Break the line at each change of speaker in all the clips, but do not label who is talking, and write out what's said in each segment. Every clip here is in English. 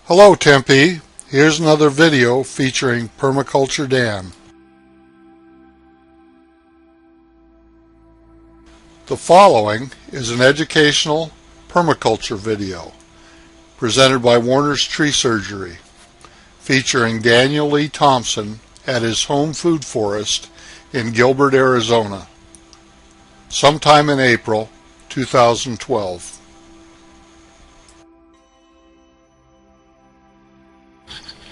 Hello Tempe, here's another video featuring Permaculture Dan. The following is an educational permaculture video presented by Warner's Tree Surgery featuring Daniel Lee Thompson at his home food forest in Gilbert, Arizona, sometime in April 2012.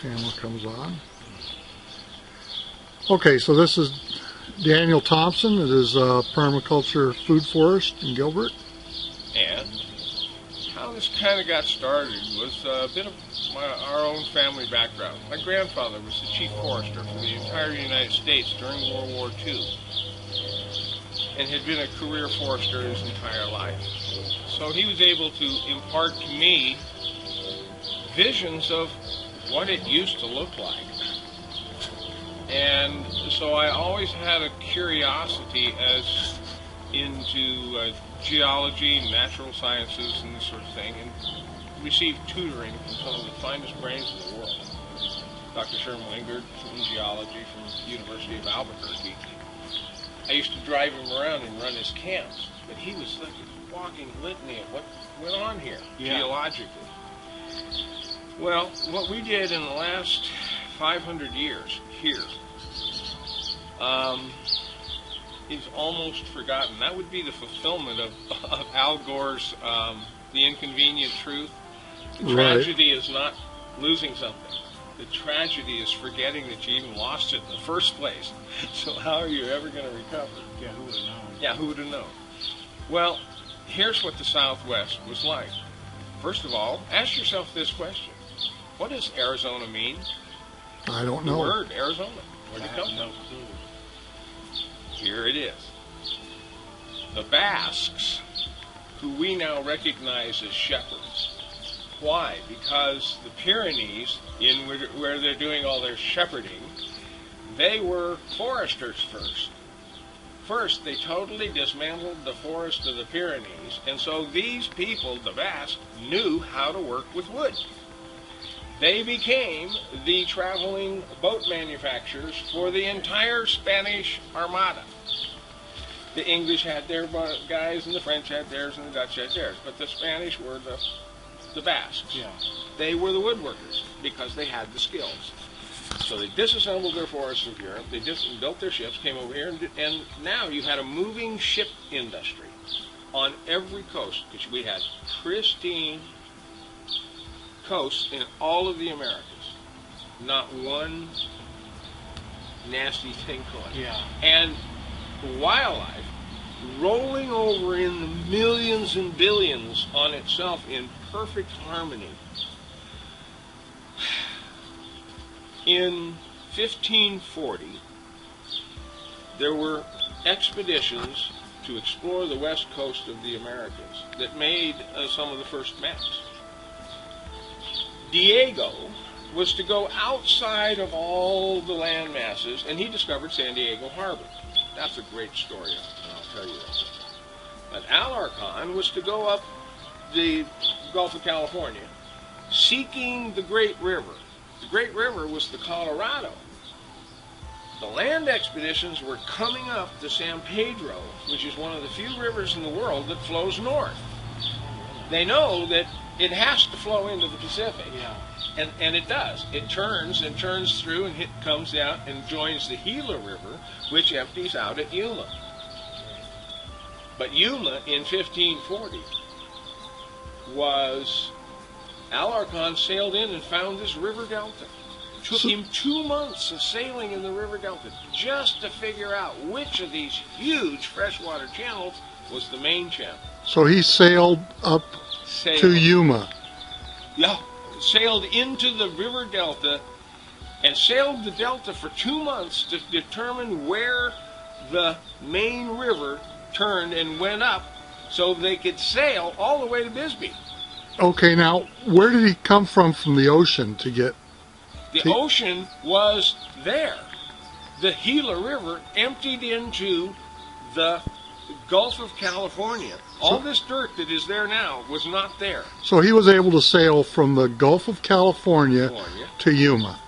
Camera comes on. Okay, so this is Daniel Thompson at his permaculture food forest in Gilbert.
And how this kind of got started was a bit of our own family background. My grandfather was the chief forester for the entire United States during World War II and had been a career forester his entire life. So he was able to impart to me visions of what it used to look like. And so I always had a curiosity as into geology, natural sciences, and this sort of thing, and received tutoring from some of the finest brains in the world. Dr. Sherman Wingard in geology from the University of Albuquerque. I used to drive him around and run his camps, but he was like a walking litany of what went on here, geologically. Well, what we did in the last 500 years here is almost forgotten. That would be the fulfillment of Al Gore's The Inconvenient Truth. The tragedy is not losing something. The tragedy is forgetting that you even lost it in the first place. So how are you ever going to recover?
Yeah, who would have known?
Yeah, who would have known? Well, here's what the Southwest was like. First of all, ask yourself this question. What does Arizona mean?
I don't know.
The word Arizona. Where did it come from? Here it is. The Basques, who we now recognize as shepherds. Why? Because the Pyrenees, where they're doing all their shepherding, they were foresters first. First, they totally dismantled the forest of the Pyrenees, and so these people, the Basques, knew how to work with wood. They became the traveling boat manufacturers for the entire Spanish Armada. The English had their guys, and the French had theirs, and the Dutch had theirs. But the Spanish were the Basques.
Yeah.
They were the woodworkers because they had the skills. So they disassembled their forests of Europe. They built their ships, came over here, and now you had a moving ship industry on every coast, because we had pristine coasts in all of the Americas. Not one nasty thing going.
Yeah.
And wildlife rolling over in the millions and billions on itself in perfect harmony. In 1540, there were expeditions to explore the west coast of the Americas that made some of the first maps. Diego was to go outside of all the land masses, and he discovered San Diego Harbor. That's a great story, and I'll tell you that. But Alarcon was to go up the Gulf of California, seeking the Great River. The Great River was the Colorado. The land expeditions were coming up the San Pedro, which is one of the few rivers in the world that flows north. They know that it has to flow into the Pacific.
Yeah.
And it does. It turns and turns through and comes out and joins the Gila River, which empties out at Yuma. But Yuma in 1540 was, Alarcon sailed in and found this river delta. It took him 2 months of sailing in the river delta just to figure out which of these huge freshwater channels was the main channel.
So he sailed up to Yuma.
Yeah, sailed into the river delta and sailed the delta for 2 months to determine where the main river turned and went up so they could sail all the way to Bisbee.
Okay, now where did he come from the ocean to get?
The ocean was there. The Gila River emptied into the Gulf of California. All this dirt that is there now was not there.
So he was able to sail from the Gulf of California to Yuma.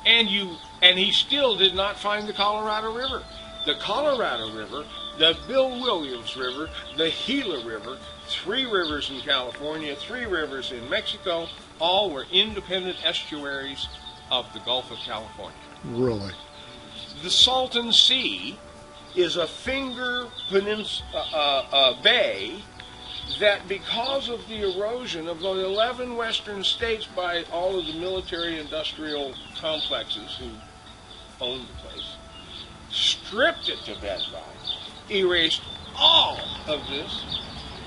And he still did not find the Colorado River. The Colorado River, the Bill Williams River, the Gila River, 3 rivers in California, 3 rivers in Mexico, all were independent estuaries of the Gulf of California.
Really?
The Salton Sea is a finger bay that, because of the erosion of the 11 western states by all of the military industrial complexes who owned the place, stripped it to bedrock, erased all of this,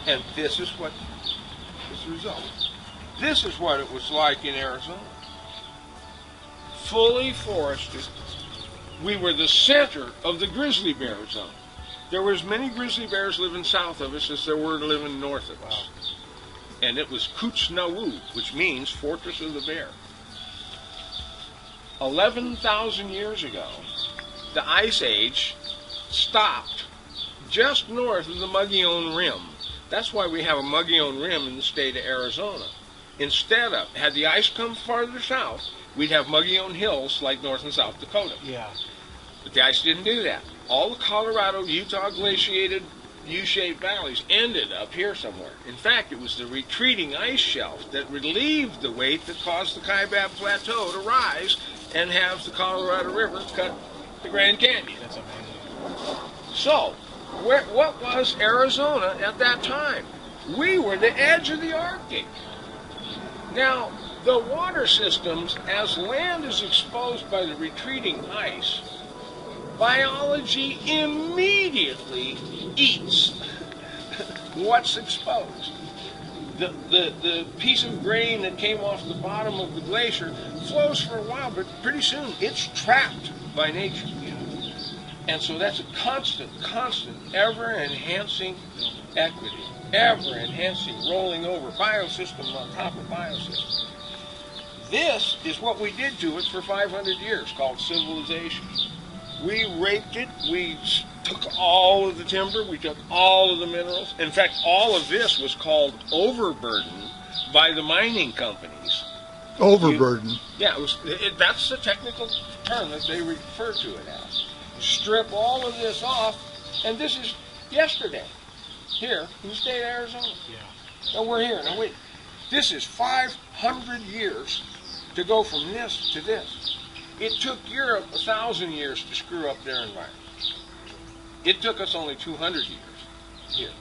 and this is what is the result. This is what it was like in Arizona. Fully forested. We were the center of the grizzly bear zone. There were as many grizzly bears living south of us as there were living north of us. And it was Kuchnawoo, which means Fortress of the Bear. 11,000 years ago, the Ice Age stopped just north of the Mogollon Rim. That's why we have a Mogollon Rim in the state of Arizona. Instead of, had the ice come farther south, we'd have Mogollon Hills like North and South Dakota.
Yeah.
But the ice didn't do that. All the Colorado, Utah glaciated U-shaped valleys ended up here somewhere. In fact, it was the retreating ice shelf that relieved the weight that caused the Kaibab Plateau to rise and have the Colorado River cut the Grand Canyon.
That's amazing.
So, what was Arizona at that time? We were the edge of the Arctic. Now, the water systems, as land is exposed by the retreating ice, biology immediately eats what's exposed. The piece of grain that came off the bottom of the glacier flows for a while, but pretty soon it's trapped by nature. And so that's a constant, ever-enhancing equity, ever-enhancing, rolling over biosystem on top of biosystem. This is what we did to it for 500 years, called civilization. We raped it, we took all of the timber, we took all of the minerals. In fact, all of this was called overburden by the mining companies.
Overburden?
That's the technical term that they refer to it as. Strip all of this off, and this is yesterday, here in the state of Arizona.
Yeah.
And we're here. Now wait, this is 500 years to go from this to this. It took Europe 1,000 years to screw up their environment. It took us only 200 years here.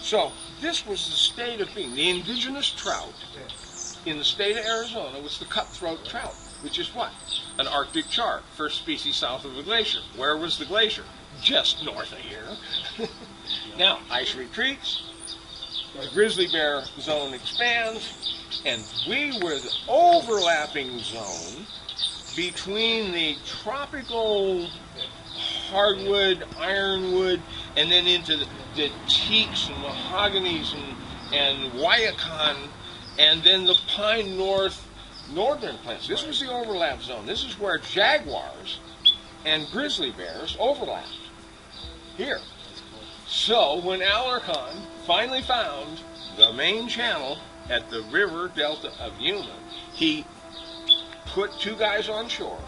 So this was the state of being. The indigenous trout in the state of Arizona was the cutthroat trout, which is what? An Arctic char, first species south of a glacier. Where was the glacier? Just north of here. Now, ice retreats, the grizzly bear zone expands, and we were the overlapping zone between the tropical hardwood, ironwood, and then into the teaks and mahoganies and Wyakan, and then the pine northern plants. This was the overlap zone. This is where jaguars and grizzly bears overlapped. Here. So when Alarcon finally found the main channel at the river delta of Yuma, he put 2 guys on shore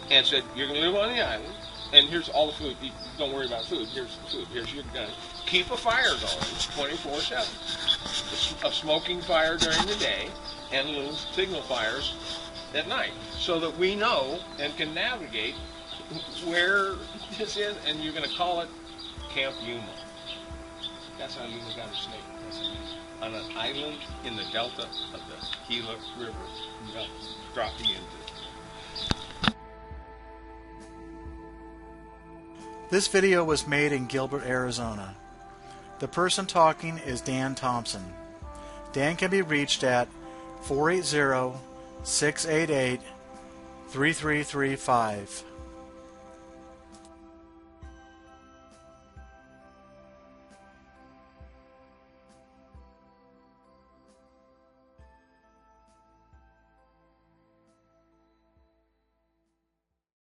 and said, "You're going to live on the island, and here's all the food. Don't worry about food. Here's the food. Here's your gun. Keep a fire going 24/7. A smoking fire during the day and little signal fires at night, so that we know and can navigate where this is, and you're going to call it Camp Yuma." That's how Yuma got its name. On an island in the delta of the Gila River, dropping into.
This video was made in Gilbert, Arizona. The person talking is Dan Thompson. Dan can be reached at 480-688-3335.